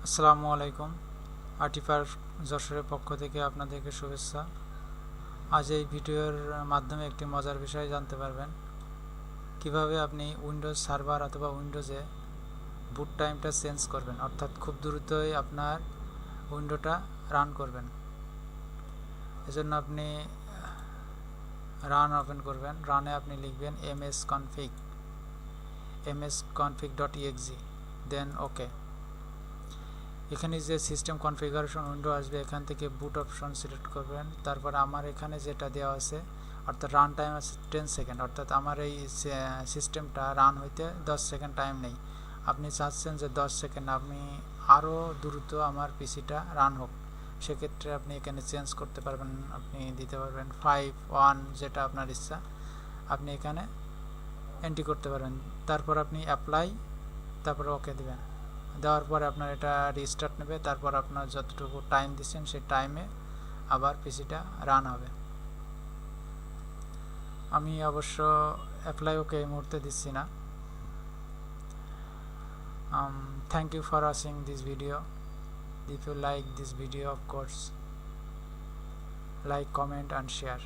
আসসালামু আলাইকুম। আর্টিফার যশোরের পক্ষ থেকে আপনাদেরকে শুভেচ্ছা। আজ এই ভিডিওর মাধ্যমে একটি মজার বিষয় জানতে পারবেন, কিভাবে আপনি উইন্ডোজ সার্ভার অথবা উইন্ডোজে বুট টাইমটা চেঞ্জ করবেন, অর্থাৎ খুব দ্রুতই আপনার উইন্ডোটা রান করবেন। এজন্য আপনি রান ওপেন করবেন। রানে আপনি লিখবেন msconfig.exe, দেন ওকে। এখানে যে সিস্টেম কনফিগারেশন উইন্ডো আসবে, এখান থেকে বুট অপশন সিলেক্ট করবেন। তারপর আমার এখানে যেটা দেওয়া আছে, অর্থাৎ রান টাইম আছে 10 সেকেন্ড, অর্থাৎ আমার এই সিস্টেমটা রান হইতে 10 সেকেন্ড টাইম নেই। আপনি চাচ্ছেন যে 10 সেকেন্ড আপনি আরও দ্রুত আমার পিসিটা রান হোক, সেক্ষেত্রে আপনি এখানে চেঞ্জ করতে পারবেন। আপনি দিতে পারবেন 5, 1, যেটা আপনার ইচ্ছা আপনি এখানে এন্ট্রি করতে পারবেন। তারপর আপনি অ্যাপ্লাই, তারপর ওকে দেবেন। দেওয়ার পরে আপনার এটা রিস্টার্ট নেবে। তারপর আপনার যতটুকু টাইম দিচ্ছেন সেই টাইমে আবার পিসিটা রান হবে। আমি অবশ্য অ্যাপ্লাই ওকে এই মুহূর্তে দিচ্ছি না। Thank you for watching this video. If you like this video, of course like, comment and share.